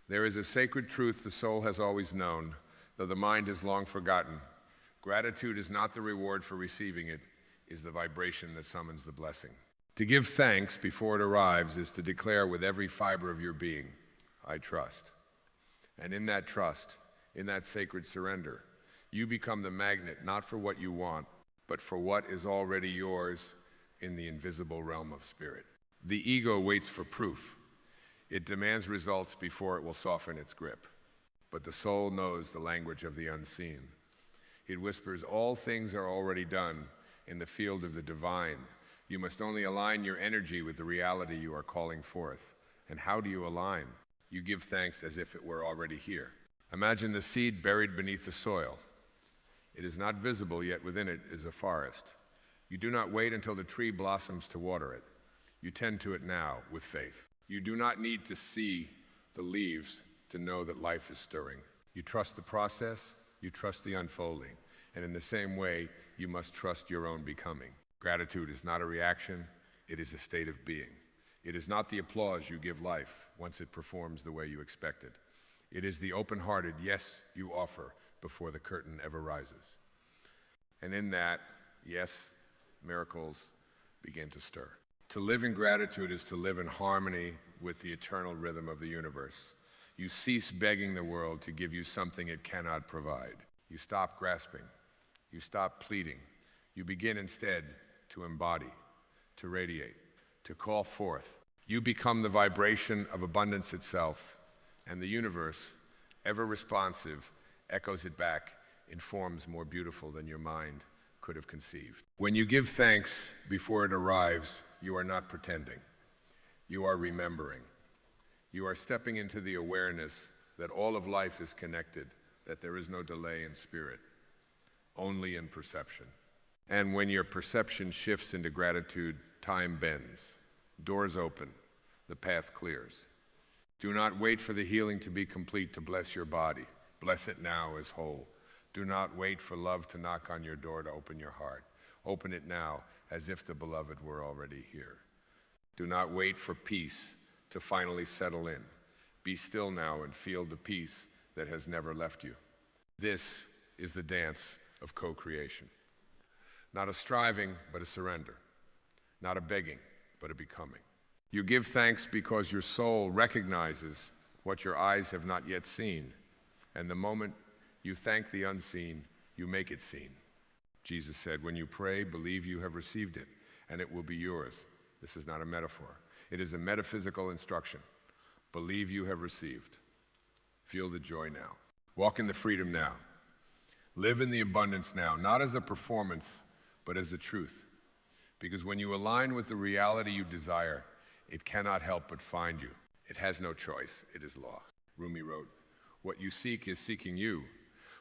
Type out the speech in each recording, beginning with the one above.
There is a sacred truth the soul has always known, though the mind has long forgotten. Gratitude is not the reward for receiving it, is the vibration that summons the blessing. To give thanks before it arrives is to declare with every fiber of your being, I trust. And in that trust, in that sacred surrender, you become the magnet not for what you want, but for what is already yours in the invisible realm of spirit. The ego waits for proof. It demands results before it will soften its grip. But the soul knows the language of the unseen. It whispers, all things are already done in the field of the divine. You must only align your energy with the reality you are calling forth. And how do you align? You give thanks as if it were already here. Imagine the seed buried beneath the soil. It is not visible, yet within it is a forest. You do not wait until the tree blossoms to water it. You tend to it now with faith. You do not need to see the leaves to know that life is stirring. You trust the process, you trust the unfolding, and in the same way, you must trust your own becoming. Gratitude is not a reaction, it is a state of being. It is not the applause you give life once it performs the way you expected. It is the open-hearted yes you offer before the curtain ever rises. And in that, yes, miracles begin to stir. To live in gratitude is to live in harmony with the eternal rhythm of the universe. You cease begging the world to give you something it cannot provide. You stop grasping. You stop pleading. You begin instead to embody, to radiate, to call forth. You become the vibration of abundance itself, and the universe, ever responsive, echoes it back in forms more beautiful than your mind could have conceived. When you give thanks before it arrives, you are not pretending. You are remembering. You are stepping into the awareness that all of life is connected, that there is no delay in spirit, only in perception. And when your perception shifts into gratitude, time bends, doors open, the path clears. Do not wait for the healing to be complete to bless your body. Bless it now as whole. Do not wait for love to knock on your door to open your heart. Open it now as if the beloved were already here. Do not wait for peace to finally settle in. Be still now and feel the peace that has never left you. This is the dance of co-creation. Not a striving, but a surrender. Not a begging, but a becoming. You give thanks because your soul recognizes what your eyes have not yet seen. And the moment you thank the unseen, you make it seen. Jesus said, when you pray, believe you have received it, and it will be yours. This is not a metaphor. It is a metaphysical instruction. Believe you have received. Feel the joy now. Walk in the freedom now. Live in the abundance now, not as a performance, but as the truth. Because when you align with the reality you desire, it cannot help but find you. It has no choice. It is law. Rumi wrote, what you seek is seeking you.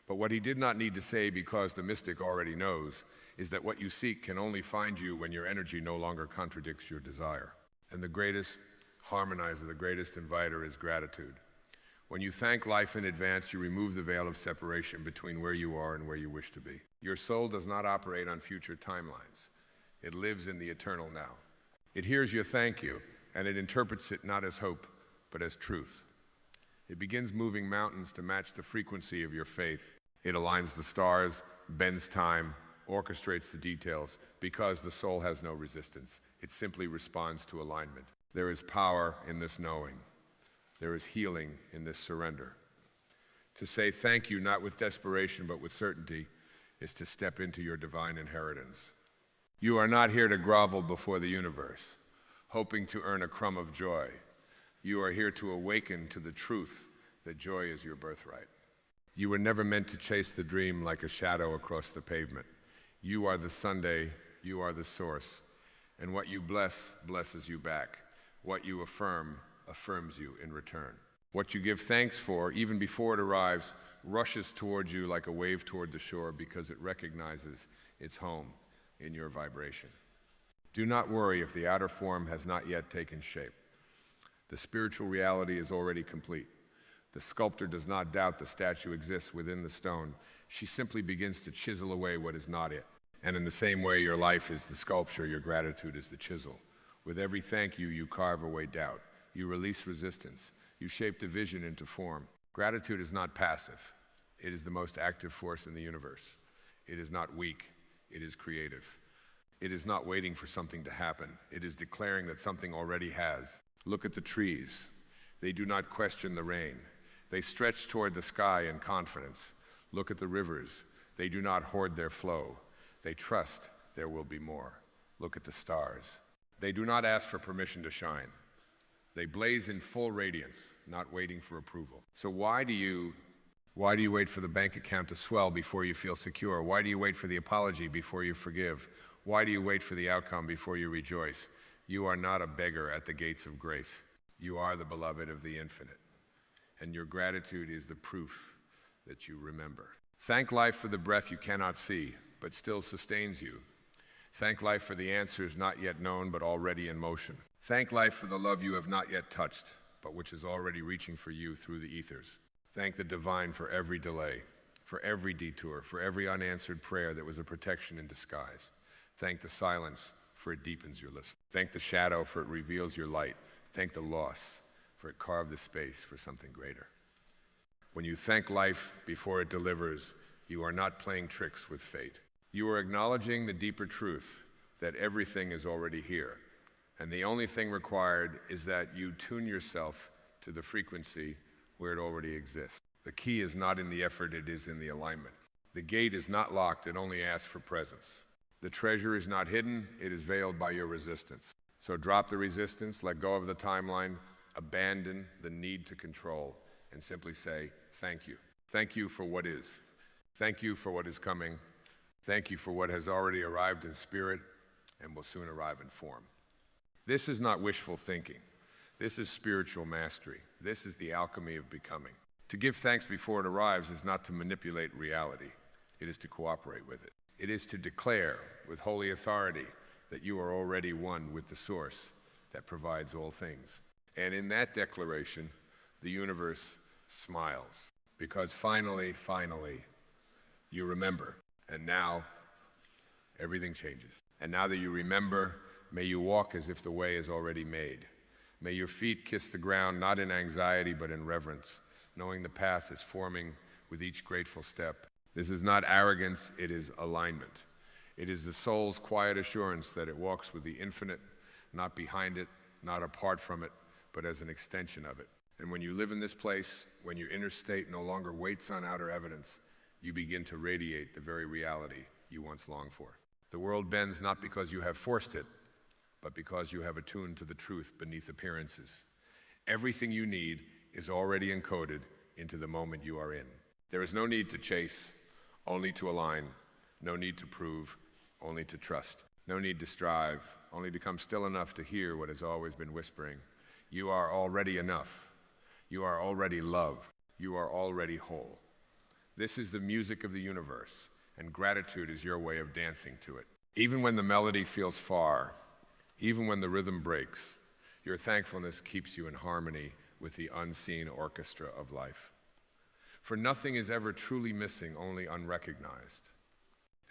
But what he did not need to say, because the mystic already knows, is that what you seek can only find you when your energy no longer contradicts your desire. And the greatest harmonizer, the greatest inviter is gratitude. When you thank life in advance, you remove the veil of separation between where you are and where you wish to be. Your soul does not operate on future timelines. It lives in the eternal now. It hears your thank you, and it interprets it not as hope, but as truth. It begins moving mountains to match the frequency of your faith. It aligns the stars, bends time, orchestrates the details, because the soul has no resistance. It simply responds to alignment. There is power in this knowing. There is healing in this surrender. To say thank you, not with desperation, but with certainty, is to step into your divine inheritance. You are not here to grovel before the universe, hoping to earn a crumb of joy. You are here to awaken to the truth that joy is your birthright. You were never meant to chase the dream like a shadow across the pavement. You are the Sunday, you are the source. And what you bless, blesses you back. What you affirm, affirms you in return. What you give thanks for, even before it arrives, rushes toward you like a wave toward the shore because it recognizes its home in your vibration. Do not worry if the outer form has not yet taken shape. The spiritual reality is already complete. The sculptor does not doubt the statue exists within the stone. She simply begins to chisel away what is not it. And in the same way, your life is the sculpture, your gratitude is the chisel. With every thank you, you carve away doubt. You release resistance. You shaped a vision into form. Gratitude is not passive. It is the most active force in the universe. It is not weak. It is creative. It is not waiting for something to happen. It is declaring that something already has. Look at the trees. They do not question the rain. They stretch toward the sky in confidence. Look at the rivers. They do not hoard their flow. They trust there will be more. Look at the stars. They do not ask for permission to shine. They blaze in full radiance, not waiting for approval. So why do you wait for the bank account to swell before you feel secure? Why do you wait for the apology before you forgive? Why do you wait for the outcome before you rejoice? You are not a beggar at the gates of grace. You are the beloved of the infinite. And your gratitude is the proof that you remember. Thank life for the breath you cannot see, but still sustains you. Thank life for the answers not yet known, but already in motion. Thank life for the love you have not yet touched, but which is already reaching for you through the ethers. Thank the divine for every delay, for every detour, for every unanswered prayer that was a protection in disguise. Thank the silence, for it deepens your listen. Thank the shadow, for it reveals your light. Thank the loss, for it carved the space for something greater. When you thank life before it delivers, you are not playing tricks with fate. You are acknowledging the deeper truth that everything is already here, and the only thing required is that you tune yourself to the frequency where it already exists. The key is not in the effort, it is in the alignment. The gate is not locked, it only asks for presence. The treasure is not hidden, it is veiled by your resistance. So drop the resistance, let go of the timeline, abandon the need to control, and simply say, thank you. Thank you for what is. Thank you for what is coming. Thank you for what has already arrived in spirit and will soon arrive in form. This is not wishful thinking. This is spiritual mastery. This is the alchemy of becoming. To give thanks before it arrives is not to manipulate reality. It is to cooperate with it. It is to declare with holy authority that you are already one with the source that provides all things. And in that declaration, the universe smiles because finally, you remember. And now, everything changes. And now that you remember, may you walk as if the way is already made. May your feet kiss the ground, not in anxiety, but in reverence, knowing the path is forming with each grateful step. This is not arrogance, it is alignment. It is the soul's quiet assurance that it walks with the infinite, not behind it, not apart from it, but as an extension of it. And when you live in this place, when your inner state no longer waits on outer evidence, you begin to radiate the very reality you once longed for. The world bends not because you have forced it, but because you have attuned to the truth beneath appearances. Everything you need is already encoded into the moment you are in. There is no need to chase, only to align. No need to prove, only to trust. No need to strive, only become still enough to hear what has always been whispering. You are already enough. You are already love. You are already whole. This is the music of the universe, and gratitude is your way of dancing to it. Even when the melody feels far, even when the rhythm breaks, your thankfulness keeps you in harmony with the unseen orchestra of life. For nothing is ever truly missing, only unrecognized.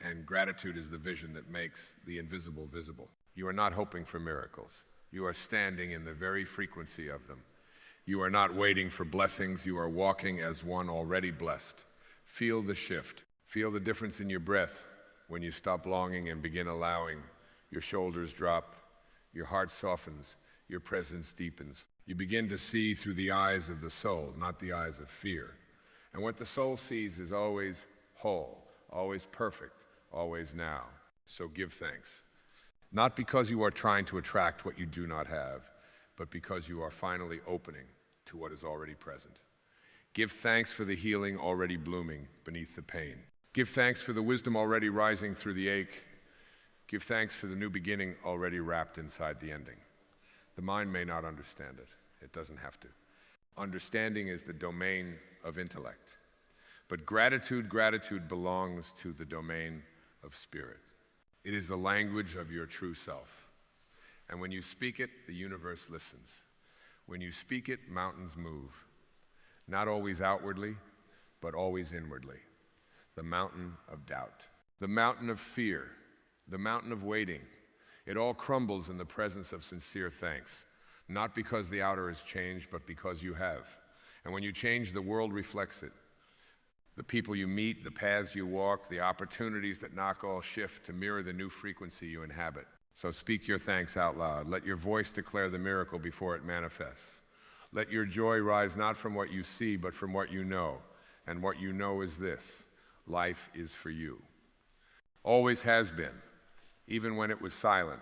And gratitude is the vision that makes the invisible visible. You are not hoping for miracles. You are standing in the very frequency of them. You are not waiting for blessings. You are walking as one already blessed. Feel the shift. Feel the difference in your breath when you stop longing and begin allowing. Your shoulders drop. Your heart softens. Your presence deepens. You begin to see through the eyes of the soul, not the eyes of fear. And what the soul sees is always whole, always perfect, always now. So give thanks. Not because you are trying to attract what you do not have, but because you are finally opening to what is already present. Give thanks for the healing already blooming beneath the pain. Give thanks for the wisdom already rising through the ache. Give thanks for the new beginning already wrapped inside the ending. The mind may not understand it. It doesn't have to. Understanding is the domain of intellect. But gratitude belongs to the domain of spirit. It is the language of your true self. And when you speak it, the universe listens. When you speak it, mountains move. Not always outwardly, but always inwardly. The mountain of doubt. The mountain of fear. The mountain of waiting. It all crumbles in the presence of sincere thanks. Not because the outer has changed, but because you have. And when you change, the world reflects it. The people you meet, the paths you walk, the opportunities that knock all shift to mirror the new frequency you inhabit. So speak your thanks out loud. Let your voice declare the miracle before it manifests. Let your joy rise not from what you see, but from what you know. And what you know is this: life is for you. Always has been, even when it was silent,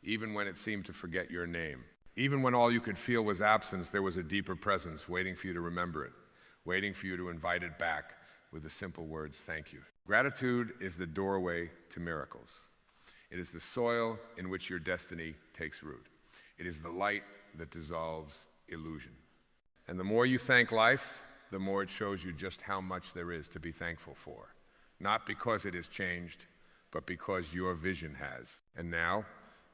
even when it seemed to forget your name. Even when all you could feel was absence, there was a deeper presence waiting for you to remember it, waiting for you to invite it back with the simple words, thank you. Gratitude is the doorway to miracles. It is the soil in which your destiny takes root. It is the light that dissolves illusion. And the more you thank life, the more it shows you just how much there is to be thankful for. Not because it has changed, but because your vision has. And now,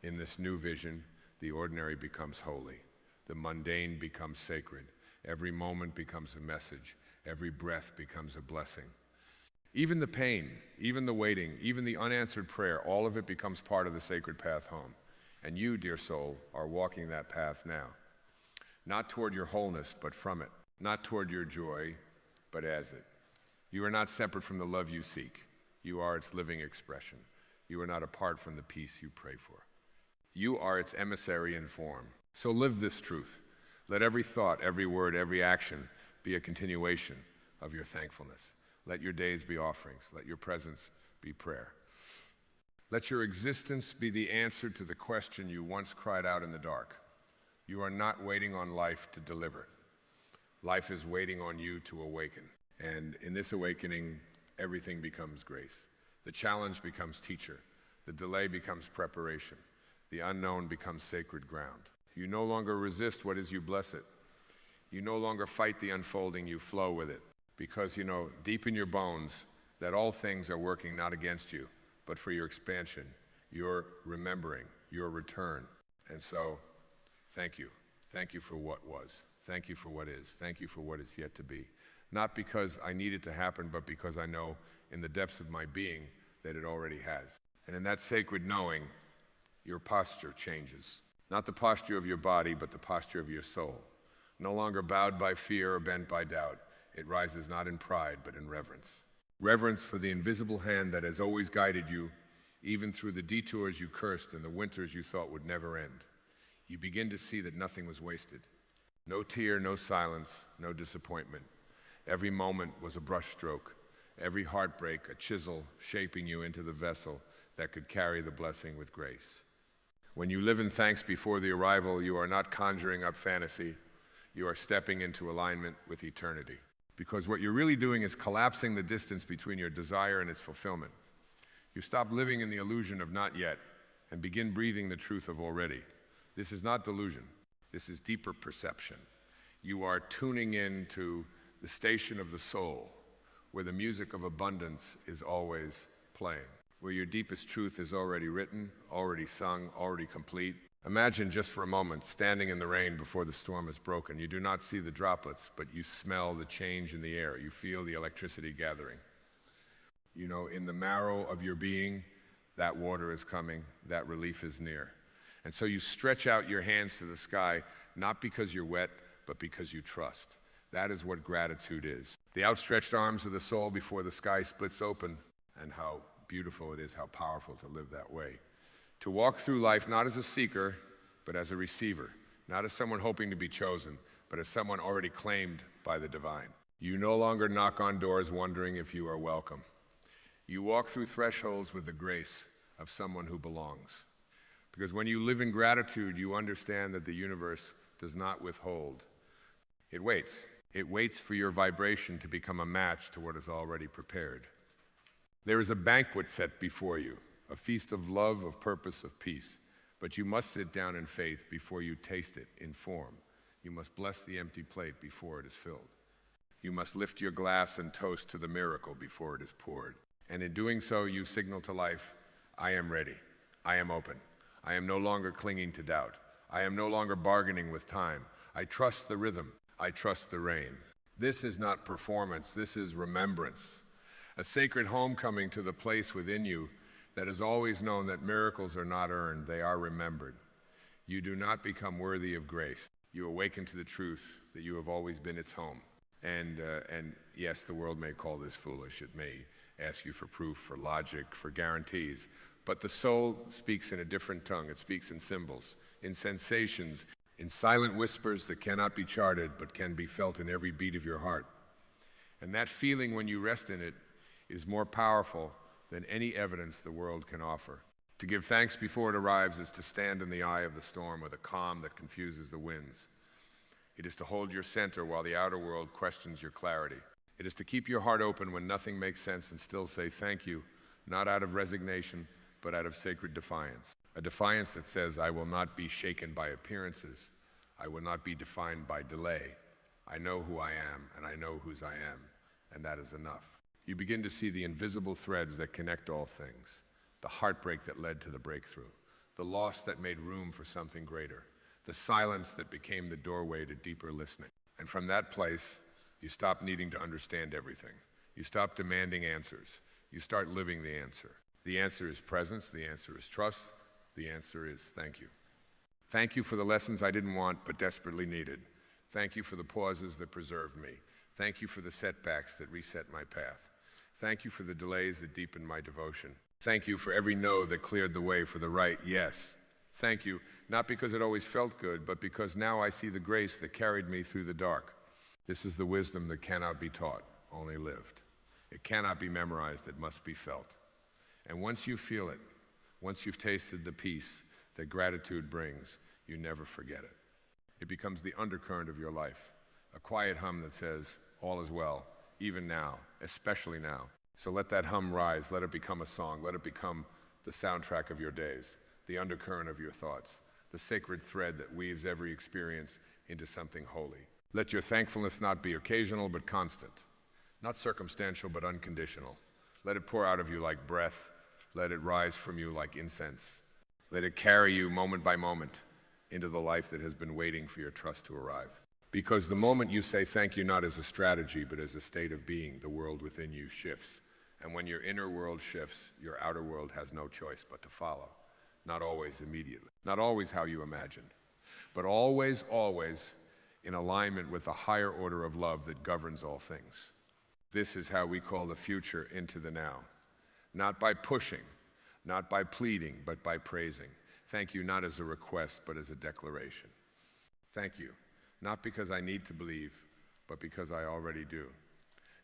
in this new vision, the ordinary becomes holy. The mundane becomes sacred. Every moment becomes a message. Every breath becomes a blessing. Even the pain, even the waiting, even the unanswered prayer, all of it becomes part of the sacred path home. And you, dear soul, are walking that path now. Not toward your wholeness, but from it. Not toward your joy, but as it. You are not separate from the love you seek. You are its living expression. You are not apart from the peace you pray for. You are its emissary in form. So live this truth. Let every thought, every word, every action be a continuation of your thankfulness. Let your days be offerings. Let your presence be prayer. Let your existence be the answer to the question you once cried out in the dark. You are not waiting on life to deliver. Life is waiting on you to awaken. And in this awakening, everything becomes grace. The challenge becomes teacher. The delay becomes preparation. The unknown becomes sacred ground. You no longer resist what is, you bless it. You no longer fight the unfolding, you flow with it. Because you know deep in your bones that all things are working not against you, but for your expansion, your remembering, your return. And so, thank you. Thank you for what was. Thank you for what is. Thank you for what is yet to be. Not because I need it to happen, but because I know in the depths of my being that it already has. And in that sacred knowing, your posture changes. Not the posture of your body, but the posture of your soul. No longer bowed by fear or bent by doubt. It rises not in pride, but in reverence. Reverence for the invisible hand that has always guided you, even through the detours you cursed and the winters you thought would never end. You begin to see that nothing was wasted. No tear, no silence, no disappointment. Every moment was a brushstroke. Every heartbreak, a chisel shaping you into the vessel that could carry the blessing with grace. When you live in thanks before the arrival, you are not conjuring up fantasy. You are stepping into alignment with eternity. Because what you're really doing is collapsing the distance between your desire and its fulfillment. You stop living in the illusion of not yet and begin breathing the truth of already. This is not delusion. This is deeper perception. You are tuning in to the station of the soul, where the music of abundance is always playing, where your deepest truth is already written, already sung, already complete. Imagine just for a moment standing in the rain before the storm has broken. You do not see the droplets, but you smell the change in the air. You feel the electricity gathering. You know, in the marrow of your being, that water is coming, that relief is near. And so you stretch out your hands to the sky, not because you're wet, but because you trust. That is what gratitude is. The outstretched arms of the soul before the sky splits open, and how beautiful it is, how powerful to live that way. To walk through life not as a seeker, but as a receiver. Not as someone hoping to be chosen, but as someone already claimed by the divine. You no longer knock on doors wondering if you are welcome. You walk through thresholds with the grace of someone who belongs. Because when you live in gratitude, you understand that the universe does not withhold. It waits. It waits for your vibration to become a match to what is already prepared. There is a banquet set before you, a feast of love, of purpose, of peace. But you must sit down in faith before you taste it in form. You must bless the empty plate before it is filled. You must lift your glass and toast to the miracle before it is poured. And in doing so, you signal to life, I am ready. I am open. I am no longer clinging to doubt. I am no longer bargaining with time. I trust the rhythm. I trust the rain. This is not performance. This is remembrance. A sacred homecoming to the place within you that has always known that miracles are not earned, they are remembered. You do not become worthy of grace. You awaken to the truth that you have always been its home. And yes, the world may call this foolish. It may ask you for proof, for logic, for guarantees. But the soul speaks in a different tongue. It speaks in symbols, in sensations, in silent whispers that cannot be charted but can be felt in every beat of your heart. And that feeling when you rest in it is more powerful than any evidence the world can offer. To give thanks before it arrives is to stand in the eye of the storm with a calm that confuses the winds. It is to hold your center while the outer world questions your clarity. It is to keep your heart open when nothing makes sense and still say thank you, not out of resignation, but out of sacred defiance. A defiance that says, I will not be shaken by appearances. I will not be defined by delay. I know who I am, and I know whose I am, and that is enough. You begin to see the invisible threads that connect all things, the heartbreak that led to the breakthrough, the loss that made room for something greater, the silence that became the doorway to deeper listening. And from that place, you stop needing to understand everything. You stop demanding answers. You start living the answer. The answer is presence. The answer is trust. The answer is thank you. Thank you for the lessons I didn't want but desperately needed. Thank you for the pauses that preserved me. Thank you for the setbacks that reset my path. Thank you for the delays that deepened my devotion. Thank you for every no that cleared the way for the right yes. Thank you, not because it always felt good, but because now I see the grace that carried me through the dark. This is the wisdom that cannot be taught, only lived. It cannot be memorized, it must be felt. And once you feel it, once you've tasted the peace that gratitude brings, you never forget it. It becomes the undercurrent of your life, a quiet hum that says, all is well, even now, especially now. So let that hum rise, let it become a song, let it become the soundtrack of your days, the undercurrent of your thoughts, the sacred thread that weaves every experience into something holy. Let your thankfulness not be occasional but constant, not circumstantial but unconditional. Let it pour out of you like breath, let it rise from you like incense. Let it carry you moment by moment into the life that has been waiting for your trust to arrive. Because the moment you say thank you not as a strategy but as a state of being, the world within you shifts. And when your inner world shifts, your outer world has no choice but to follow. Not always immediately, not always how you imagined, but always, always in alignment with the higher order of love that governs all things. This is how we call the future into the now. Not by pushing, not by pleading, but by praising. Thank you not as a request, but as a declaration. Thank you, not because I need to believe, but because I already do.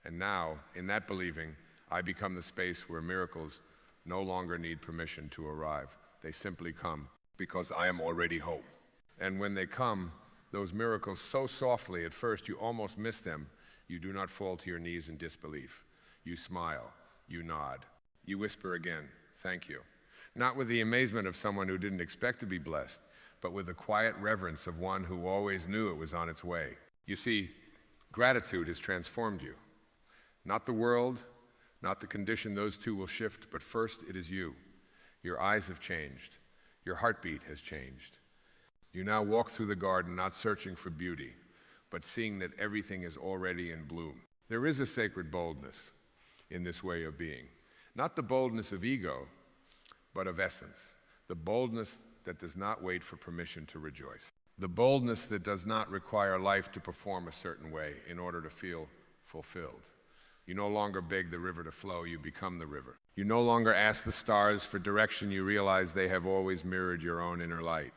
And now, in that believing, I become the space where miracles no longer need permission to arrive. They simply come because I am already hope. And when they come, those miracles so softly at first you almost miss them, you do not fall to your knees in disbelief. You smile, you nod, you whisper again, thank you. Not with the amazement of someone who didn't expect to be blessed, but with the quiet reverence of one who always knew it was on its way. You see, gratitude has transformed you. Not the world, not the condition, those two will shift, but first it is you. Your eyes have changed. Your heartbeat has changed. You now walk through the garden not searching for beauty, but seeing that everything is already in bloom. There is a sacred boldness in this way of being. Not the boldness of ego, but of essence. The boldness that does not wait for permission to rejoice. The boldness that does not require life to perform a certain way in order to feel fulfilled. You no longer beg the river to flow, you become the river. You no longer ask the stars for direction, you realize they have always mirrored your own inner light.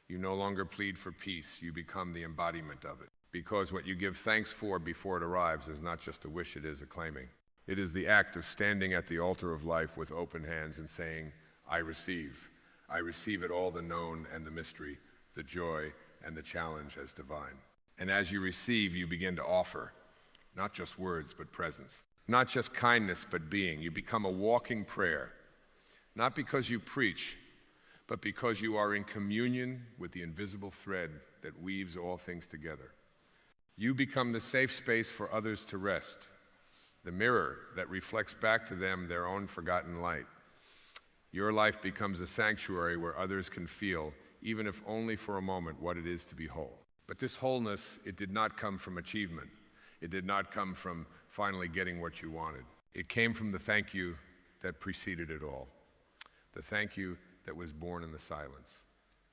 You no longer plead for peace, you become the embodiment of it. Because what you give thanks for before it arrives is not just a wish, it is a claiming. It is the act of standing at the altar of life with open hands and saying, I receive. I receive it all, the known and the mystery, the joy and the challenge as divine. And as you receive, you begin to offer. Not just words, but presence. Not just kindness, but being. You become a walking prayer. Not because you preach, but because you are in communion with the invisible thread that weaves all things together. You become the safe space for others to rest, the mirror that reflects back to them their own forgotten light. Your life becomes a sanctuary where others can feel, even if only for a moment, what it is to be whole. But this wholeness, it did not come from achievement. It did not come from finally getting what you wanted. It came from the thank you that preceded it all. The thank you that was born in the silence.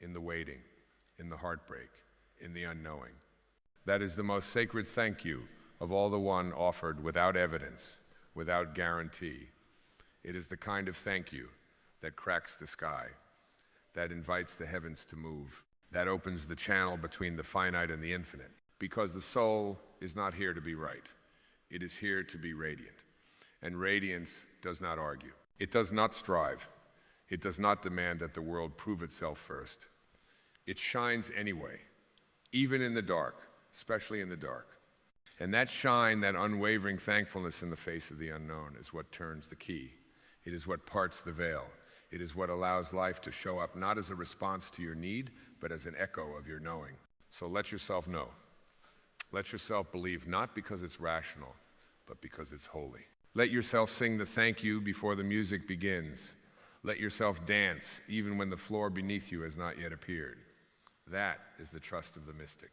in the waiting, in the heartbreak, in the unknowing. That is the most sacred thank you of all the one offered without evidence, without guarantee. It is the kind of thank you that cracks the sky, that invites the heavens to move, that opens the channel between the finite and the infinite. Because the soul is not here to be right. It is here to be radiant. And radiance does not argue. It does not strive. It does not demand that the world prove itself first. It shines anyway, even in the dark, especially in the dark. And that shine, that unwavering thankfulness in the face of the unknown is what turns the key. It is what parts the veil. It is what allows life to show up not as a response to your need, but as an echo of your knowing. So let yourself know. Let yourself believe, not because it's rational, but because it's holy. Let yourself sing the thank you before the music begins. Let yourself dance, even when the floor beneath you has not yet appeared. That is the trust of the mystic.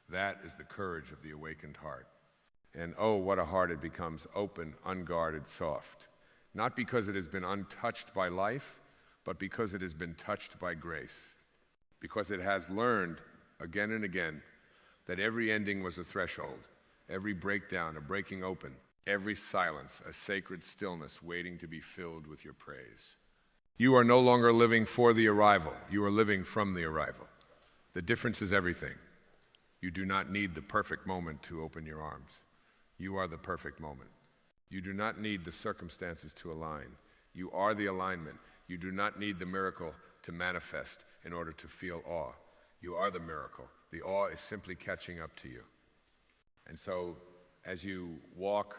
That is the courage of the awakened heart. And oh, what a heart it becomes, open, unguarded, soft. Not because it has been untouched by life, but because it has been touched by grace. Because it has learned again and again that every ending was a threshold, every breakdown a breaking open, every silence a sacred stillness waiting to be filled with your praise. You are no longer living for the arrival. You are living from the arrival. The difference is everything. You do not need the perfect moment to open your arms. You are the perfect moment. You do not need the circumstances to align. You are the alignment. You do not need the miracle to manifest in order to feel awe. You are the miracle. The awe is simply catching up to you. And so, as you walk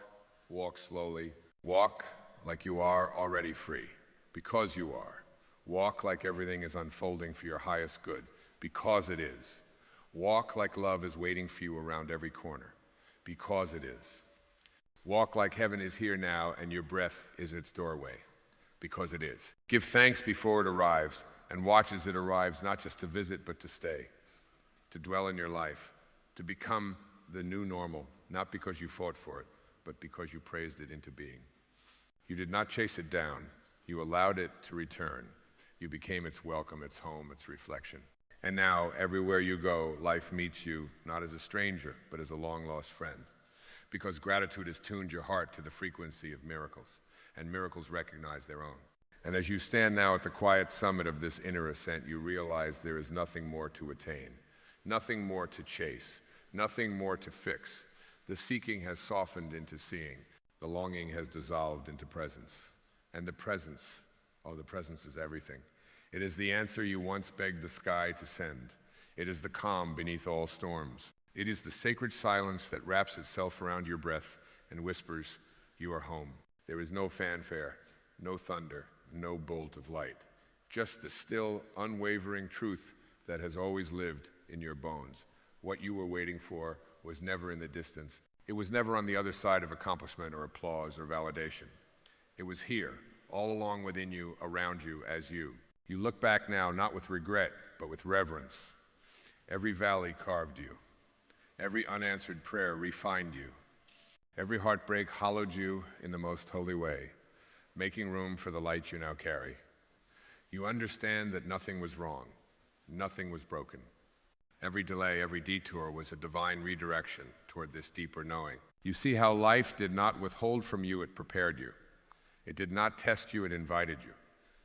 slowly. Walk like you are already free, because you are. Walk like everything is unfolding for your highest good, because it is. Walk like love is waiting for you around every corner, because it is. Walk like heaven is here now and your breath is its doorway, because it is. Give thanks before it arrives, and watch as it arrives, not just to visit, but to stay, to dwell in your life, to become the new normal, not because you fought for it, but because you praised it into being. You did not chase it down. You allowed it to return. You became its welcome, its home, its reflection. And now, everywhere you go, life meets you, not as a stranger, but as a long-lost friend. Because gratitude has tuned your heart to the frequency of miracles, and miracles recognize their own. And as you stand now at the quiet summit of this inner ascent, you realize there is nothing more to attain, nothing more to chase, nothing more to fix. The seeking has softened into seeing. The longing has dissolved into presence. And the presence, oh, the presence is everything. It is the answer you once begged the sky to send. It is the calm beneath all storms. It is the sacred silence that wraps itself around your breath and whispers, you are home. There is no fanfare, no thunder, no bolt of light. Just the still, unwavering truth that has always lived in your bones. What you were waiting for was never in the distance. It was never on the other side of accomplishment or applause or validation. It was here, all along within you, around you, as you. You look back now, not with regret, but with reverence. Every valley carved you. Every unanswered prayer refined you. Every heartbreak hollowed you in the most holy way, making room for the light you now carry. You understand that nothing was wrong. Nothing was broken. Every delay, every detour was a divine redirection toward this deeper knowing. You see how life did not withhold from you, it prepared you. It did not test you, it invited you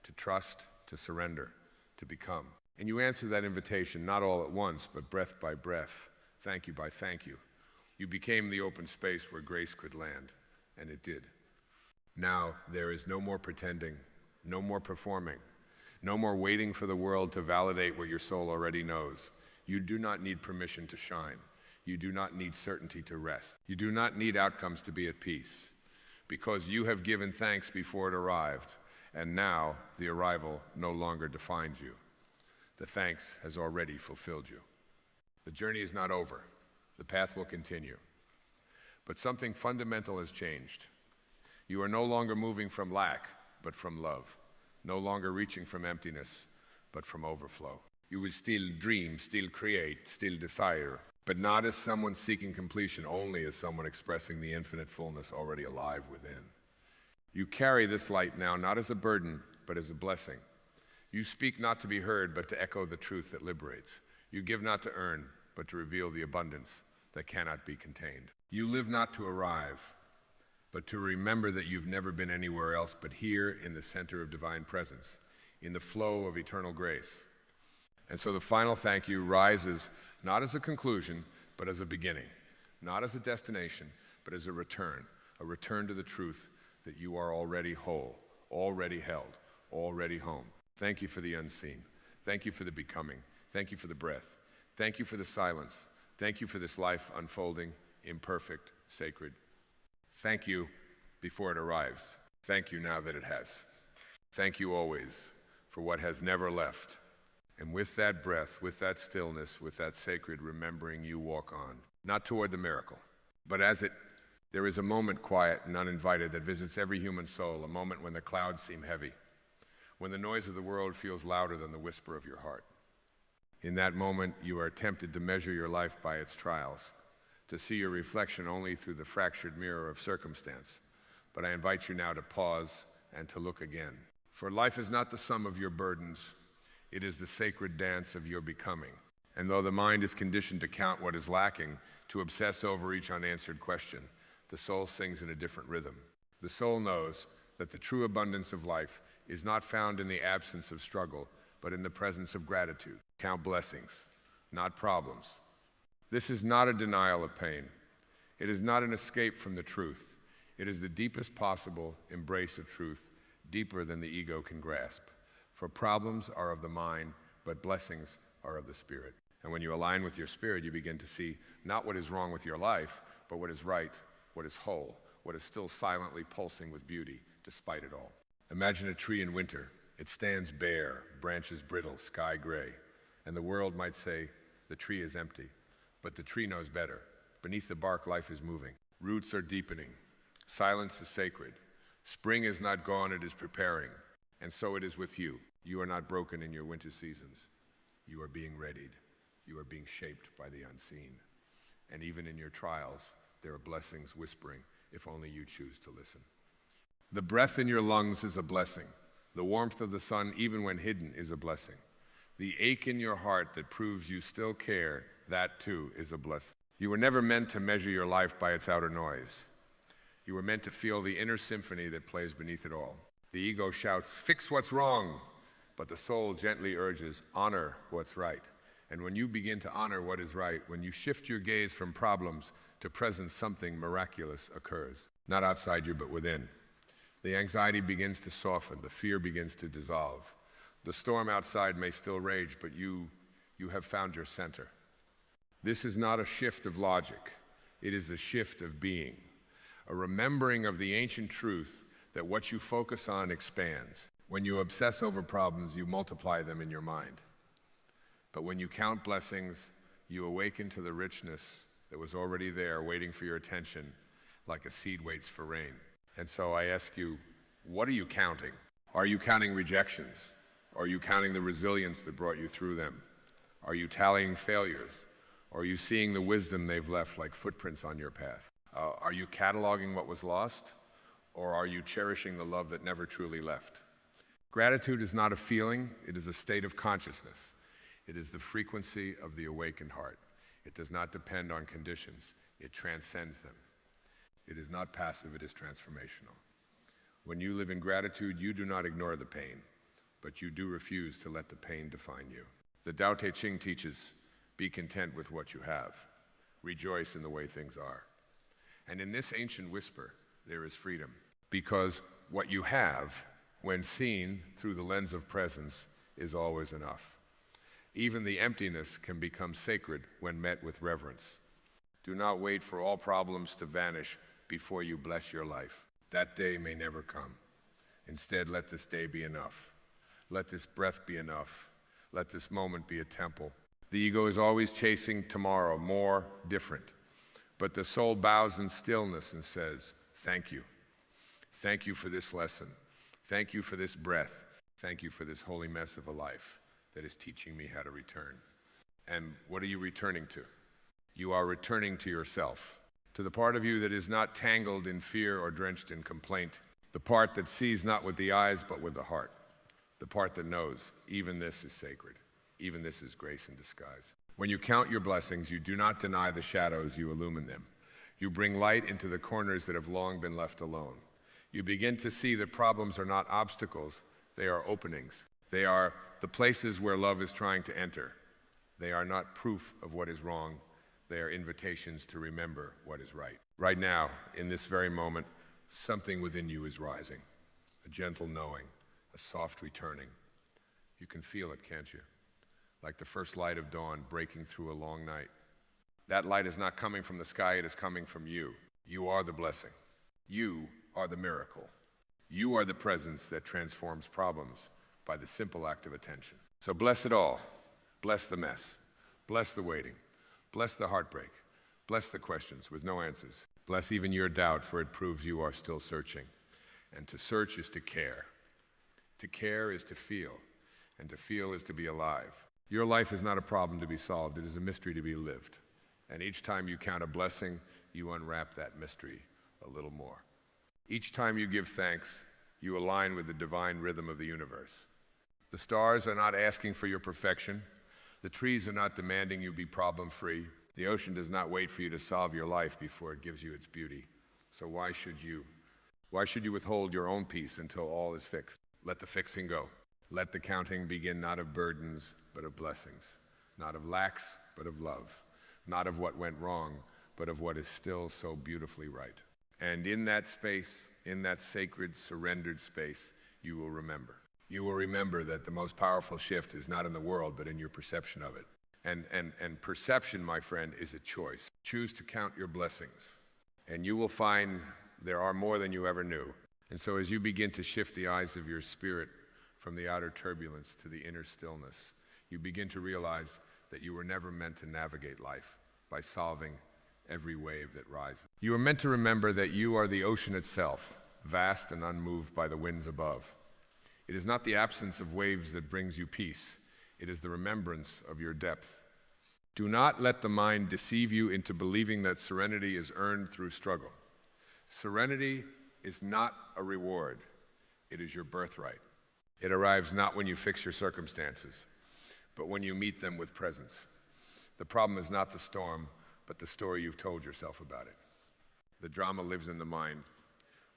to trust, to surrender, to become. And you answer that invitation not all at once, but breath by breath, thank you by thank you. You became the open space where grace could land, and it did. Now there is no more pretending, no more performing, no more waiting for the world to validate what your soul already knows. You do not need permission to shine. You do not need certainty to rest. You do not need outcomes to be at peace, because you have given thanks before it arrived, and now the arrival no longer defines you. The thanks has already fulfilled you. The journey is not over. The path will continue. But something fundamental has changed. You are no longer moving from lack, but from love. No longer reaching from emptiness, but from overflow. You will still dream, still create, still desire, but not as someone seeking completion, only as someone expressing the infinite fullness already alive within. You carry this light now not as a burden, but as a blessing. You speak not to be heard, but to echo the truth that liberates. You give not to earn, but to reveal the abundance that cannot be contained. You live not to arrive, but to remember that you've never been anywhere else but here in the center of divine presence, in the flow of eternal grace. And so the final thank you rises not as a conclusion, but as a beginning, not as a destination, but as a return to the truth that you are already whole, already held, already home. Thank you for the unseen. Thank you for the becoming. Thank you for the breath. Thank you for the silence. Thank you for this life unfolding, imperfect, sacred. Thank you before it arrives. Thank you now that it has. Thank you always for what has never left. And with that breath, with that stillness, with that sacred remembering, you walk on, not toward the miracle, but there is a moment quiet and uninvited that visits every human soul, a moment when the clouds seem heavy, when the noise of the world feels louder than the whisper of your heart. In that moment, you are tempted to measure your life by its trials, to see your reflection only through the fractured mirror of circumstance. But I invite you now to pause and to look again. For life is not the sum of your burdens, it is the sacred dance of your becoming. And though the mind is conditioned to count what is lacking, to obsess over each unanswered question, the soul sings in a different rhythm. The soul knows that the true abundance of life is not found in the absence of struggle, but in the presence of gratitude. Count blessings, not problems. This is not a denial of pain. It is not an escape from the truth. It is the deepest possible embrace of truth, deeper than the ego can grasp. For problems are of the mind, but blessings are of the spirit. And when you align with your spirit, you begin to see not what is wrong with your life, but what is right, what is whole, what is still silently pulsing with beauty, despite it all. Imagine a tree in winter. It stands bare, branches brittle, sky gray. And the world might say, the tree is empty. But the tree knows better. Beneath the bark, life is moving. Roots are deepening. Silence is sacred. Spring is not gone, it is preparing. And so it is with you. You are not broken in your winter seasons. You are being readied. You are being shaped by the unseen. And even in your trials, there are blessings whispering, if only you choose to listen. The breath in your lungs is a blessing. The warmth of the sun, even when hidden, is a blessing. The ache in your heart that proves you still care, that too is a blessing. You were never meant to measure your life by its outer noise. You were meant to feel the inner symphony that plays beneath it all. The ego shouts, fix what's wrong, but the soul gently urges, honor what's right. And when you begin to honor what is right, when you shift your gaze from problems to presence, something miraculous occurs. Not outside you, but within. The anxiety begins to soften, the fear begins to dissolve. The storm outside may still rage, but you have found your center. This is not a shift of logic, it is a shift of being. A remembering of the ancient truth that what you focus on expands. When you obsess over problems, you multiply them in your mind. But when you count blessings, you awaken to the richness that was already there, waiting for your attention, like a seed waits for rain. And so I ask you, what are you counting? Are you counting rejections? Are you counting the resilience that brought you through them? Are you tallying failures? Or are you seeing the wisdom they've left like footprints on your path? Are you cataloging what was lost? Or are you cherishing the love that never truly left? Gratitude is not a feeling, it is a state of consciousness. It is the frequency of the awakened heart. It does not depend on conditions, it transcends them. It is not passive, it is transformational. When you live in gratitude, you do not ignore the pain, but you do refuse to let the pain define you. The Tao Te Ching teaches, be content with what you have. Rejoice in the way things are. And in this ancient whisper, there is freedom. Because what you have, when seen through the lens of presence, is always enough. Even the emptiness can become sacred when met with reverence. Do not wait for all problems to vanish before you bless your life. That day may never come. Instead, let this day be enough. Let this breath be enough. Let this moment be a temple. The ego is always chasing tomorrow, more, different. But the soul bows in stillness and says, thank you. Thank you for this lesson. Thank you for this breath. Thank you for this holy mess of a life that is teaching me how to return. And what are you returning to? You are returning to yourself, to the part of you that is not tangled in fear or drenched in complaint, the part that sees not with the eyes but with the heart, the part that knows even this is sacred, even this is grace in disguise. When you count your blessings, you do not deny the shadows, you illumine them. You bring light into the corners that have long been left alone. You begin to see that problems are not obstacles, they are openings. They are the places where love is trying to enter. They are not proof of what is wrong, they are invitations to remember what is right. Right now, in this very moment, something within you is rising. A gentle knowing, a soft returning. You can feel it, can't you? Like the first light of dawn breaking through a long night. That light is not coming from the sky, it is coming from you. You are the blessing. You are the miracle. You are the presence that transforms problems by the simple act of attention. So bless it all. Bless the mess. Bless the waiting. Bless the heartbreak. Bless the questions with no answers. Bless even your doubt, for it proves you are still searching. And to search is to care. To care is to feel. And to feel is to be alive. Your life is not a problem to be solved. It is a mystery to be lived. And each time you count a blessing, you unwrap that mystery a little more. Each time you give thanks, you align with the divine rhythm of the universe. The stars are not asking for your perfection. The trees are not demanding you be problem-free. The ocean does not wait for you to solve your life before it gives you its beauty. So why should you? Why should you withhold your own peace until all is fixed? Let the fixing go. Let the counting begin not of burdens, but of blessings. Not of lacks, but of love. Not of what went wrong, but of what is still so beautifully right. And in that space, in that sacred, surrendered space, you will remember. You will remember that the most powerful shift is not in the world, but in your perception of it. And perception, my friend, is a choice. Choose to count your blessings, and you will find there are more than you ever knew. And so as you begin to shift the eyes of your spirit from the outer turbulence to the inner stillness, you begin to realize that you were never meant to navigate life by solving every wave that rises. You are meant to remember that you are the ocean itself, vast and unmoved by the winds above. It is not the absence of waves that brings you peace. It is the remembrance of your depth. Do not let the mind deceive you into believing that serenity is earned through struggle. Serenity is not a reward. It is your birthright. It arrives not when you fix your circumstances, but when you meet them with presence. The problem is not the storm, but the story you've told yourself about it. The drama lives in the mind,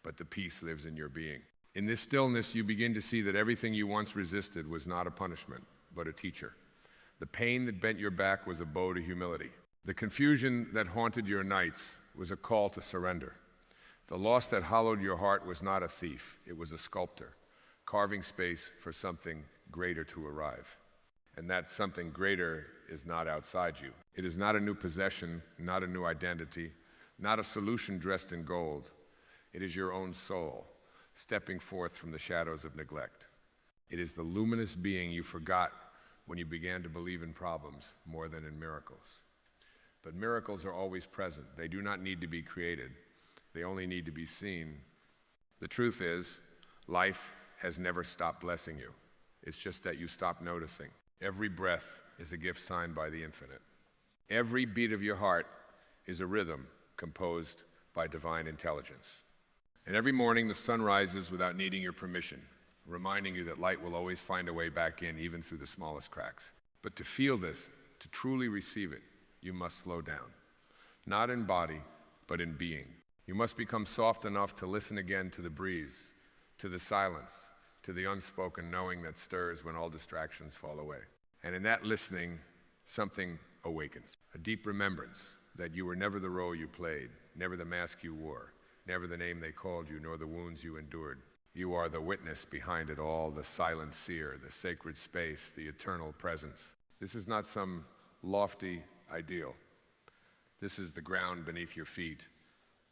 but the peace lives in your being. In this stillness, you begin to see that everything you once resisted was not a punishment, but a teacher. The pain that bent your back was a bow to humility. The confusion that haunted your nights was a call to surrender. The loss that hollowed your heart was not a thief, it was a sculptor, carving space for something greater to arrive. And that something greater is not outside you. It is not a new possession, not a new identity, not a solution dressed in gold. It is your own soul, stepping forth from the shadows of neglect. It is the luminous being you forgot when you began to believe in problems more than in miracles. But miracles are always present. They do not need to be created. They only need to be seen. The truth is, life has never stopped blessing you. It's just that you stopped noticing. Every breath is a gift signed by the infinite. Every beat of your heart is a rhythm composed by divine intelligence. And every morning the sun rises without needing your permission, reminding you that light will always find a way back in, even through the smallest cracks. But to feel this, to truly receive it, you must slow down. Not in body, but in being. You must become soft enough to listen again to the breeze, to the silence, to the unspoken knowing that stirs when all distractions fall away. And in that listening, something awakens. A deep remembrance that you were never the role you played, never the mask you wore, never the name they called you, nor the wounds you endured. You are the witness behind it all, the silent seer, the sacred space, the eternal presence. This is not some lofty ideal. This is the ground beneath your feet,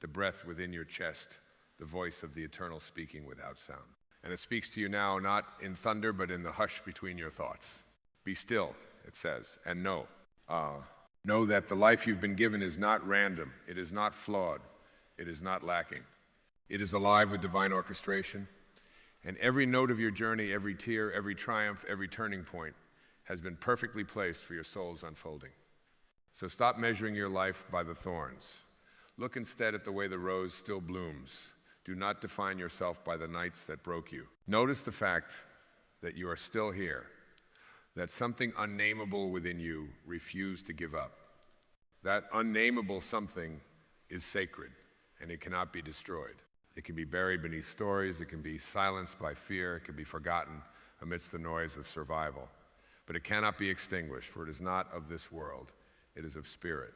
the breath within your chest, the voice of the eternal speaking without sound. And it speaks to you now, not in thunder, but in the hush between your thoughts. Be still, it says, and know. Know that the life you've been given is not random. It is not flawed. It is not lacking. It is alive with divine orchestration. And every note of your journey, every tear, every triumph, every turning point has been perfectly placed for your soul's unfolding. So stop measuring your life by the thorns. Look instead at the way the rose still blooms. Do not define yourself by the nights that broke you. Notice the fact that you are still here, that something unnameable within you refused to give up. That unnameable something is sacred, and it cannot be destroyed. It can be buried beneath stories, it can be silenced by fear, it can be forgotten amidst the noise of survival. But it cannot be extinguished, for it is not of this world. It is of spirit,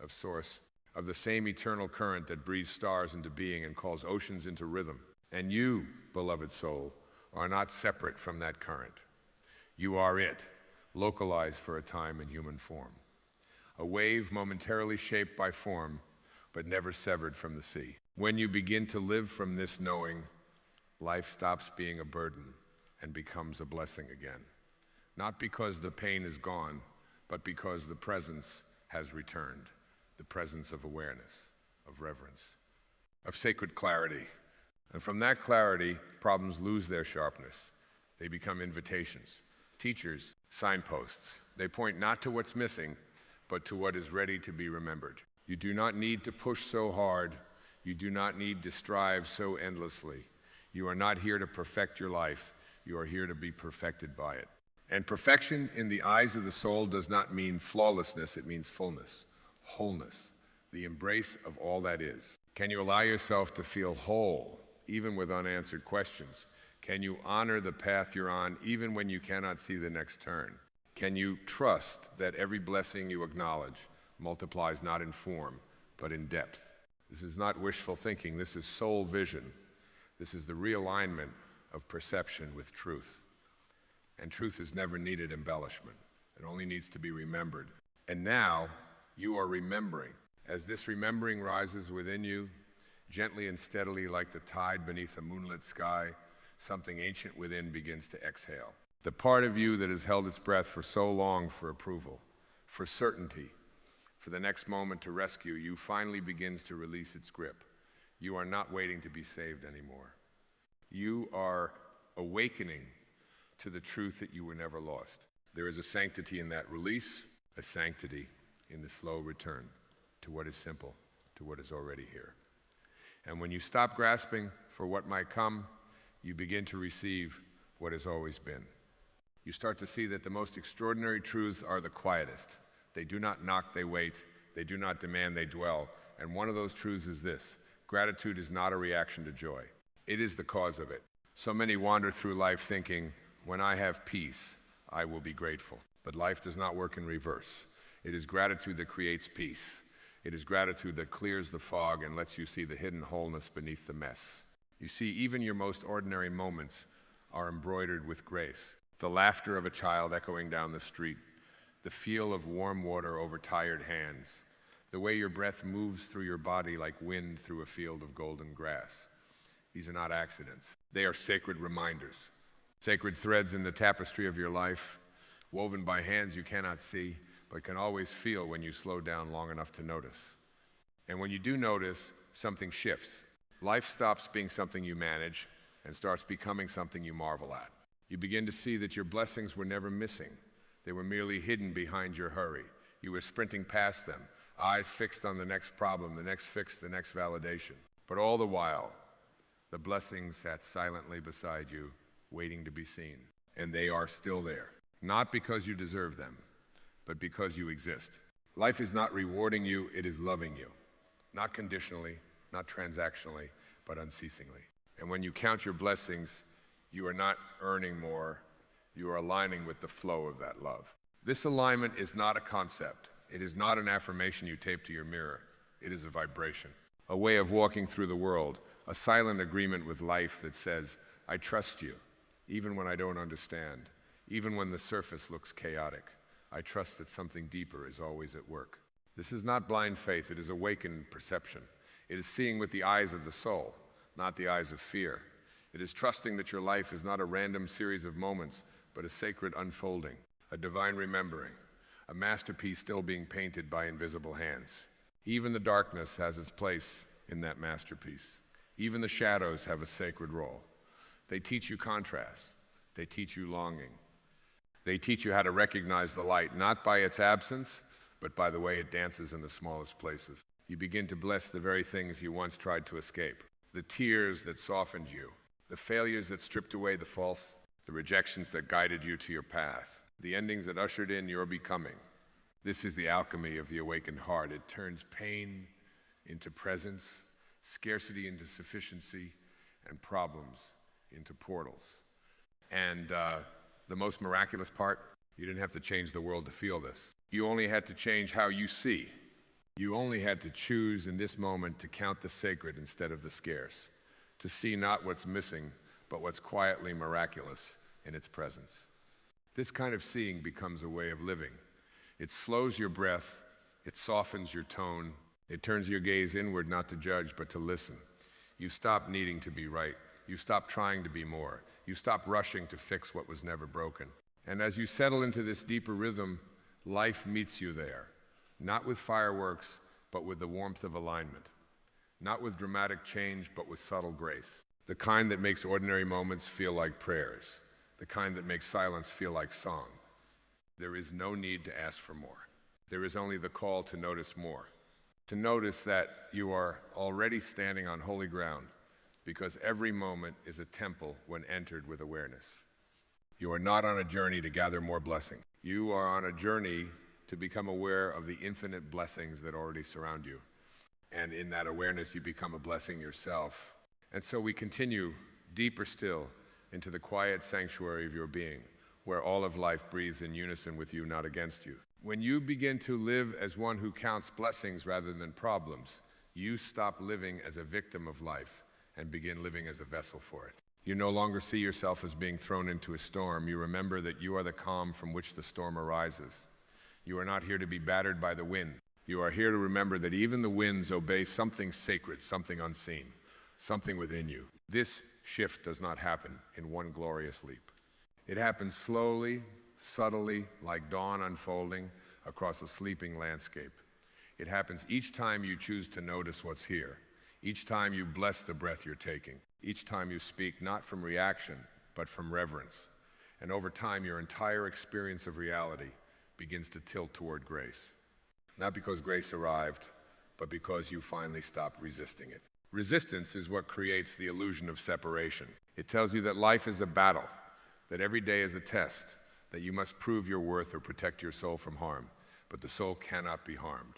of source, of the same eternal current that breathes stars into being and calls oceans into rhythm. And you, beloved soul, are not separate from that current. You are it, localized for a time in human form. A wave momentarily shaped by form, but never severed from the sea. When you begin to live from this knowing, life stops being a burden and becomes a blessing again. Not because the pain is gone, but because the presence has returned. The presence of awareness, of reverence, of sacred clarity. And from that clarity, problems lose their sharpness. They become invitations, teachers, signposts. They point not to what's missing, but to what is ready to be remembered. You do not need to push so hard. You do not need to strive so endlessly. You are not here to perfect your life. You are here to be perfected by it. And perfection in the eyes of the soul does not mean flawlessness, it means fullness, wholeness, the embrace of all that is. Can you allow yourself to feel whole, even with unanswered questions? Can you honor the path you're on, even when you cannot see the next turn? Can you trust that every blessing you acknowledge multiplies not in form, but in depth? This is not wishful thinking, this is soul vision. This is the realignment of perception with truth. And truth has never needed embellishment. It only needs to be remembered. And now, you are remembering. As this remembering rises within you, gently and steadily like the tide beneath a moonlit sky, something ancient within begins to exhale. The part of you that has held its breath for so long for approval, for certainty, for the next moment to rescue you, finally begins to release its grip. You are not waiting to be saved anymore. You are awakening to the truth that you were never lost. There is a sanctity in that release, a sanctity in the slow return to what is simple, to what is already here. And when you stop grasping for what might come, you begin to receive what has always been. You start to see that the most extraordinary truths are the quietest. They do not knock, they wait. They do not demand, they dwell. And one of those truths is this: gratitude is not a reaction to joy. It is the cause of it. So many wander through life thinking, when I have peace, I will be grateful. But life does not work in reverse. It is gratitude that creates peace. It is gratitude that clears the fog and lets you see the hidden wholeness beneath the mess. You see, even your most ordinary moments are embroidered with grace. The laughter of a child echoing down the street, the feel of warm water over tired hands, the way your breath moves through your body like wind through a field of golden grass. These are not accidents. They are sacred reminders, sacred threads in the tapestry of your life, woven by hands you cannot see, but can always feel when you slow down long enough to notice. And when you do notice, something shifts. Life stops being something you manage and starts becoming something you marvel at. You begin to see that your blessings were never missing. They were merely hidden behind your hurry. You were sprinting past them, eyes fixed on the next problem, the next fix, the next validation. But all the while, the blessings sat silently beside you, waiting to be seen. And they are still there. Not because you deserve them, but because you exist. Life is not rewarding you, it is loving you. Not conditionally, not transactionally, but unceasingly. And when you count your blessings, you are not earning more, you are aligning with the flow of that love. This alignment is not a concept. It is not an affirmation you tape to your mirror. It is a vibration, a way of walking through the world, a silent agreement with life that says, I trust you, even when I don't understand, even when the surface looks chaotic. I trust that something deeper is always at work. This is not blind faith, it is awakened perception. It is seeing with the eyes of the soul, not the eyes of fear. It is trusting that your life is not a random series of moments, but a sacred unfolding, a divine remembering, a masterpiece still being painted by invisible hands. Even the darkness has its place in that masterpiece. Even the shadows have a sacred role. They teach you contrast. They teach you longing. They teach you how to recognize the light, not by its absence, but by the way it dances in the smallest places. You begin to bless the very things you once tried to escape. The tears that softened you, the failures that stripped away the false, the rejections that guided you to your path, the endings that ushered in your becoming. This is the alchemy of the awakened heart. It turns pain into presence, scarcity into sufficiency, and problems into portals. And the most miraculous part, you didn't have to change the world to feel this. You only had to change how you see. You only had to choose in this moment to count the sacred instead of the scarce, to see not what's missing, but what's quietly miraculous in its presence. This kind of seeing becomes a way of living. It slows your breath, it softens your tone, it turns your gaze inward not to judge, but to listen. You stop needing to be right. You stop trying to be more. You stop rushing to fix what was never broken. And as you settle into this deeper rhythm, life meets you there. Not with fireworks, but with the warmth of alignment. Not with dramatic change, but with subtle grace. The kind that makes ordinary moments feel like prayers. The kind that makes silence feel like song. There is no need to ask for more. There is only the call to notice more. To notice that you are already standing on holy ground, because every moment is a temple when entered with awareness. You are not on a journey to gather more blessing. You are on a journey to become aware of the infinite blessings that already surround you. And in that awareness, you become a blessing yourself. And so we continue deeper still into the quiet sanctuary of your being, where all of life breathes in unison with you, not against you. When you begin to live as one who counts blessings rather than problems, you stop living as a victim of life and begin living as a vessel for it. You no longer see yourself as being thrown into a storm. You remember that you are the calm from which the storm arises. You are not here to be battered by the wind. You are here to remember that even the winds obey something sacred, something unseen, something within you. This shift does not happen in one glorious leap. It happens slowly, subtly, like dawn unfolding across a sleeping landscape. It happens each time you choose to notice what's here, each time you bless the breath you're taking, each time you speak not from reaction, but from reverence. And over time, your entire experience of reality begins to tilt toward grace. Not because grace arrived, but because you finally stopped resisting it. Resistance is what creates the illusion of separation. It tells you that life is a battle, that every day is a test, that you must prove your worth or protect your soul from harm. But the soul cannot be harmed.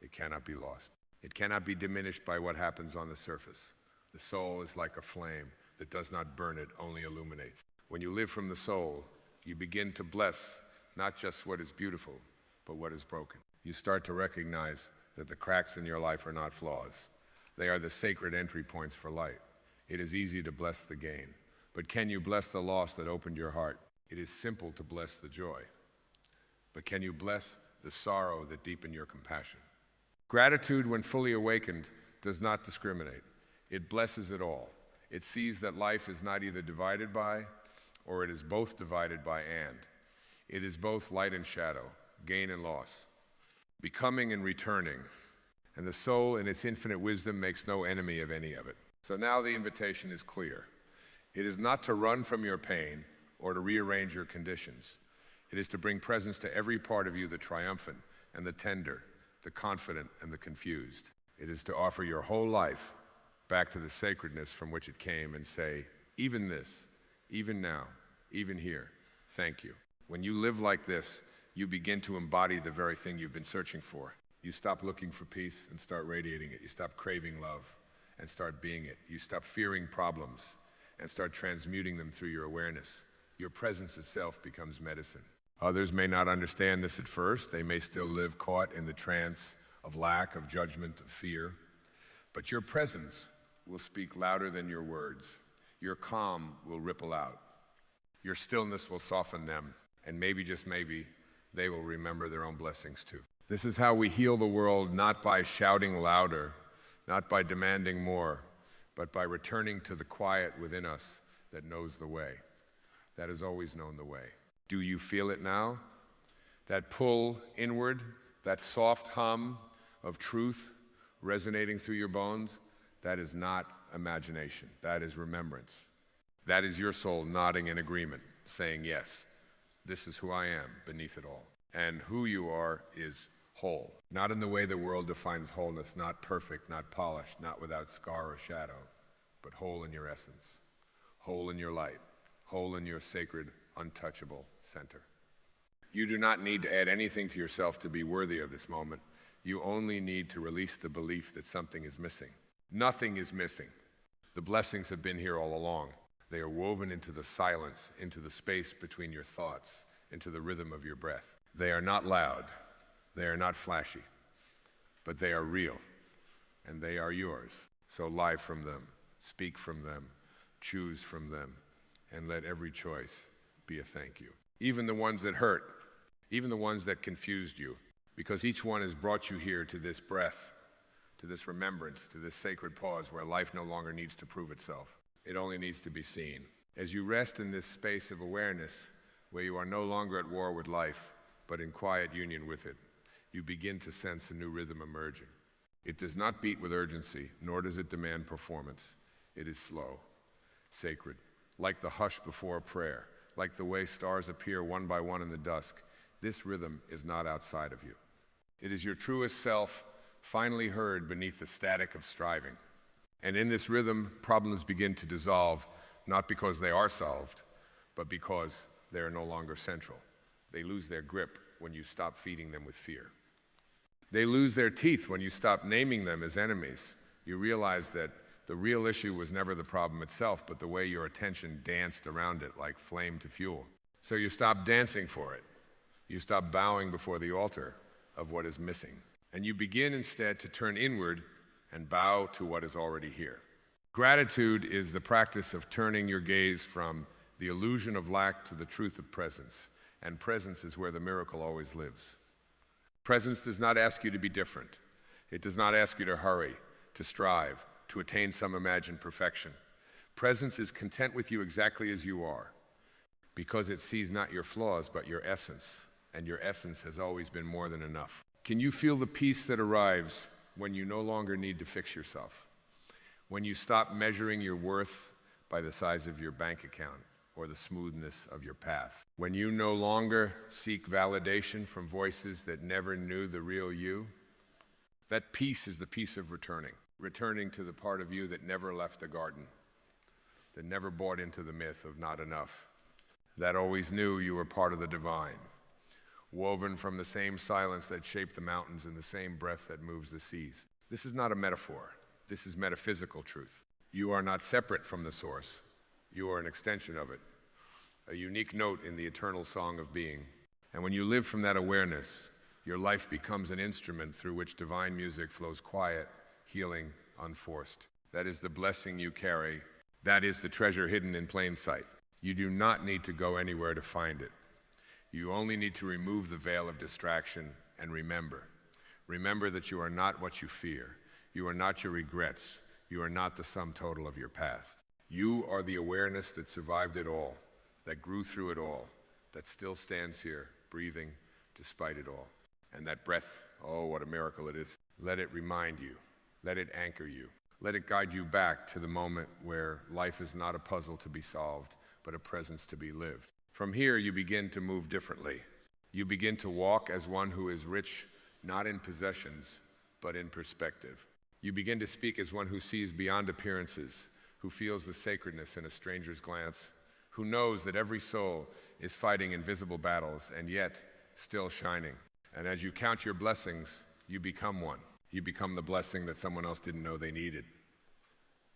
It cannot be lost. It cannot be diminished by what happens on the surface. The soul is like a flame that does not burn, it only illuminates. When you live from the soul, you begin to bless not just what is beautiful, but what is broken. You start to recognize that the cracks in your life are not flaws. They are the sacred entry points for light. It is easy to bless the gain, but can you bless the loss that opened your heart? It is simple to bless the joy, but can you bless the sorrow that deepened your compassion? Gratitude, when fully awakened, does not discriminate. It blesses it all. It sees that life is not either divided by, or it is both divided by and. It is both light and shadow, gain and loss, becoming and returning. And the soul, in its infinite wisdom, makes no enemy of any of it. So now the invitation is clear. It is not to run from your pain or to rearrange your conditions. It is to bring presence to every part of you, the triumphant and the tender, the confident and the confused. It is to offer your whole life back to the sacredness from which it came and say, even this, even now, even here, thank you. When you live like this, you begin to embody the very thing you've been searching for. You stop looking for peace and start radiating it. You stop craving love and start being it. You stop fearing problems and start transmuting them through your awareness. Your presence itself becomes medicine. Others may not understand this at first. They may still live caught in the trance of lack, of judgment, of fear. But your presence will speak louder than your words. Your calm will ripple out. Your stillness will soften them. And maybe, just maybe, they will remember their own blessings too. This is how we heal the world, not by shouting louder, not by demanding more, but by returning to the quiet within us that knows the way, that has always known the way. Do you feel it now? That pull inward, that soft hum of truth resonating through your bones, that is not imagination. That is remembrance. That is your soul nodding in agreement, saying, yes, this is who I am beneath it all. And who you are is whole. Not in the way the world defines wholeness, not perfect, not polished, not without scar or shadow, but whole in your essence, whole in your light, whole in your sacred, untouchable center. You do not need to add anything to yourself to be worthy of this moment. You only need to release the belief that something is missing. Nothing is missing. The blessings have been here all along. They are woven into the silence, into the space between your thoughts, into the rhythm of your breath. They are not loud. They are not flashy. But they are real, and they are yours. So lie from them, speak from them, choose from them, and let every choice be a thank you. Even the ones that hurt, even the ones that confused you, because each one has brought you here to this breath, to this remembrance, to this sacred pause where life no longer needs to prove itself. It only needs to be seen. As you rest in this space of awareness, where you are no longer at war with life, but in quiet union with it, you begin to sense a new rhythm emerging. It does not beat with urgency, nor does it demand performance. It is slow, sacred, like the hush before a prayer, like the way stars appear one by one in the dusk. This rhythm is not outside of you. It is your truest self, finally heard beneath the static of striving. And in this rhythm, problems begin to dissolve, not because they are solved, but because they are no longer central. They lose their grip when you stop feeding them with fear. They lose their teeth when you stop naming them as enemies. You realize that the real issue was never the problem itself, but the way your attention danced around it like flame to fuel. So you stop dancing for it. You stop bowing before the altar of what is missing. And you begin instead to turn inward and bow to what is already here. Gratitude is the practice of turning your gaze from the illusion of lack to the truth of presence. And presence is where the miracle always lives. Presence does not ask you to be different. It does not ask you to hurry, to strive, to attain some imagined perfection. Presence is content with you exactly as you are, because it sees not your flaws, but your essence, and your essence has always been more than enough. Can you feel the peace that arrives when you no longer need to fix yourself? When you stop measuring your worth by the size of your bank account or the smoothness of your path? When you no longer seek validation from voices that never knew the real you? That peace is the peace of returning to the part of you that never left the garden, that never bought into the myth of not enough, that always knew you were part of the divine, woven from the same silence that shaped the mountains and the same breath that moves the seas. This is not a metaphor. This is metaphysical truth. You are not separate from the source. You are an extension of it, a unique note in the eternal song of being. And when you live from that awareness, your life becomes an instrument through which divine music flows quiet, healing, unforced. That is the blessing you carry. That is the treasure hidden in plain sight. You do not need to go anywhere to find it. You only need to remove the veil of distraction and remember. Remember that you are not what you fear. You are not your regrets. You are not the sum total of your past. You are the awareness that survived it all, that grew through it all, that still stands here, breathing despite it all. And that breath, oh, what a miracle it is. Let it remind you. Let it anchor you. Let it guide you back to the moment where life is not a puzzle to be solved, but a presence to be lived. From here, you begin to move differently. You begin to walk as one who is rich, not in possessions, but in perspective. You begin to speak as one who sees beyond appearances, who feels the sacredness in a stranger's glance, who knows that every soul is fighting invisible battles and yet still shining. And as you count your blessings, you become one. You become the blessing that someone else didn't know they needed.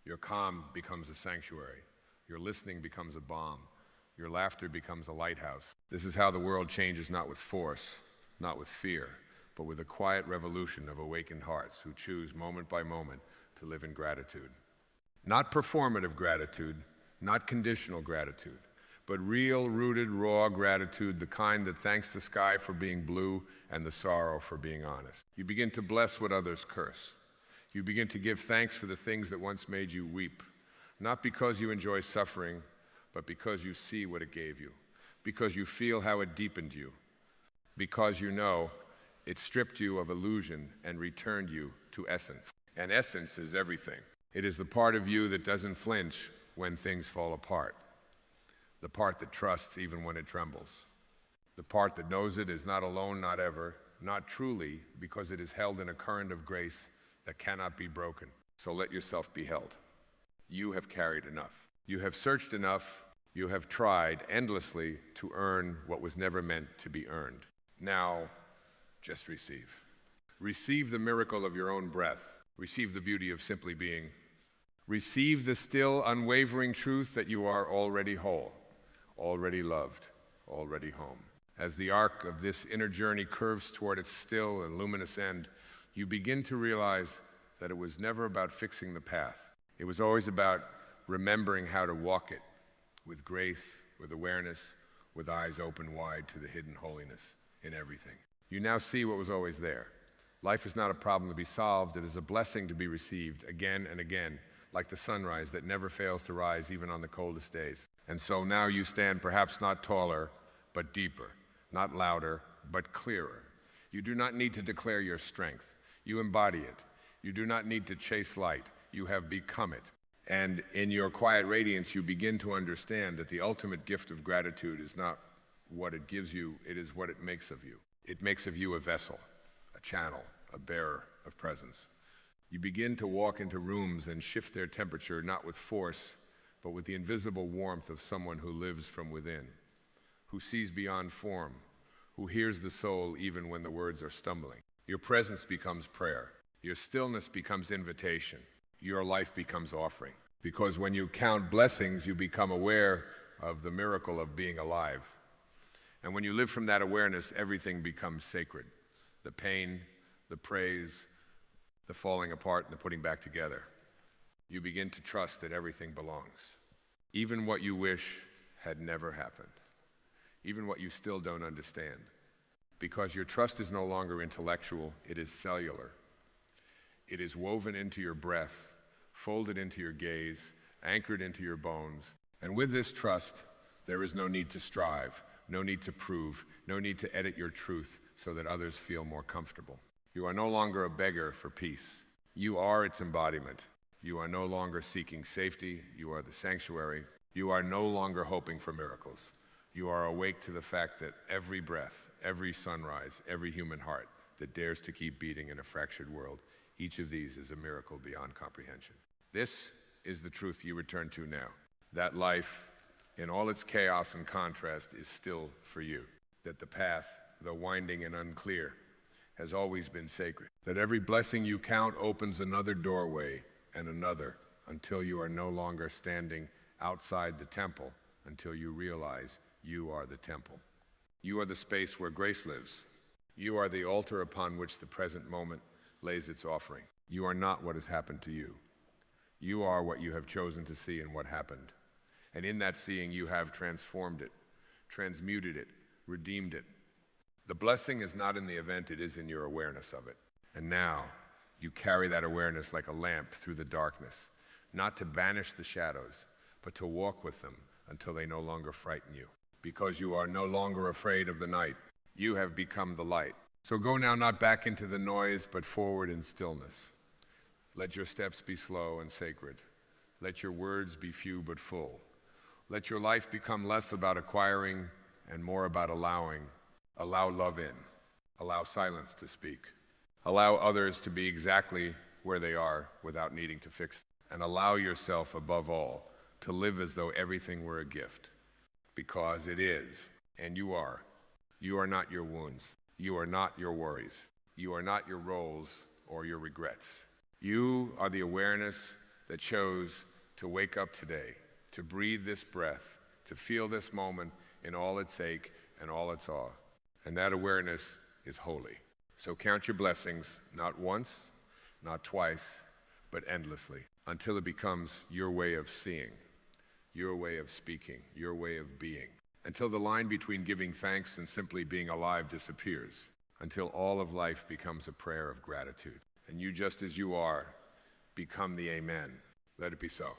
Your calm becomes a sanctuary. Your listening becomes a balm. Your laughter becomes a lighthouse. This is how the world changes, not with force, not with fear, but with a quiet revolution of awakened hearts who choose moment by moment to live in gratitude. Not performative gratitude, not conditional gratitude, but real, rooted, raw gratitude, the kind that thanks the sky for being blue and the sorrow for being honest. You begin to bless what others curse. You begin to give thanks for the things that once made you weep, not because you enjoy suffering, but because you see what it gave you, because you feel how it deepened you, because you know it stripped you of illusion and returned you to essence. And essence is everything. It is the part of you that doesn't flinch when things fall apart, the part that trusts even when it trembles, the part that knows it is not alone, not ever, not truly, because it is held in a current of grace that cannot be broken. So let yourself be held. You have carried enough. You have searched enough. You have tried endlessly to earn what was never meant to be earned. Now, just receive. Receive the miracle of your own breath. Receive the beauty of simply being. Receive the still, unwavering truth that you are already whole, already loved, already home. As the arc of this inner journey curves toward its still and luminous end, you begin to realize that it was never about fixing the path. It was always about remembering how to walk it with grace, with awareness, with eyes open wide to the hidden holiness in everything. You now see what was always there. Life is not a problem to be solved. It is a blessing to be received again and again, like the sunrise that never fails to rise even on the coldest days. And so now you stand perhaps not taller, but deeper, not louder, but clearer. You do not need to declare your strength. You embody it. You do not need to chase light. You have become it. And in your quiet radiance, you begin to understand that the ultimate gift of gratitude is not what it gives you, it is what it makes of you. It makes of you a vessel, a channel, a bearer of presence. You begin to walk into rooms and shift their temperature not with force, but with the invisible warmth of someone who lives from within, who sees beyond form, who hears the soul even when the words are stumbling. Your presence becomes prayer. Your stillness becomes invitation. Your life becomes offering. Because when you count blessings, you become aware of the miracle of being alive. And when you live from that awareness, everything becomes sacred. The pain, the praise, the falling apart, and the putting back together. You begin to trust that everything belongs. Even what you wish had never happened. Even what you still don't understand. Because your trust is no longer intellectual, it is cellular. It is woven into your breath, folded into your gaze, anchored into your bones. And with this trust, there is no need to strive, no need to prove, no need to edit your truth so that others feel more comfortable. You are no longer a beggar for peace. You are its embodiment. You are no longer seeking safety. You are the sanctuary. You are no longer hoping for miracles. You are awake to the fact that every breath, every sunrise, every human heart that dares to keep beating in a fractured world, each of these is a miracle beyond comprehension. This is the truth you return to now. That life, in all its chaos and contrast, is still for you. That the path, though winding and unclear, has always been sacred. That every blessing you count opens another doorway and another until you are no longer standing outside the temple, until you realize you are the temple. You are the space where grace lives. You are the altar upon which the present moment lays its offering. You are not what has happened to you. You are what you have chosen to see in what happened. And in that seeing, you have transformed it, transmuted it, redeemed it. The blessing is not in the event, it is in your awareness of it. And now, you carry that awareness like a lamp through the darkness, not to banish the shadows, but to walk with them until they no longer frighten you. Because you are no longer afraid of the night. You have become the light. So go now not back into the noise, but forward in stillness. Let your steps be slow and sacred. Let your words be few but full. Let your life become less about acquiring and more about allowing. Allow love in. Allow silence to speak. Allow others to be exactly where they are without needing to fix them. And allow yourself, above all, to live as though everything were a gift. Because it is, and you are. You are not your wounds. You are not your worries. You are not your roles or your regrets. You are the awareness that chose to wake up today, to breathe this breath, to feel this moment in all its ache and all its awe. And that awareness is holy. So count your blessings, not once, not twice, but endlessly, until it becomes your way of seeing, your way of speaking, your way of being. Until the line between giving thanks and simply being alive disappears, until all of life becomes a prayer of gratitude. And you, just as you are, become the Amen. Let it be so.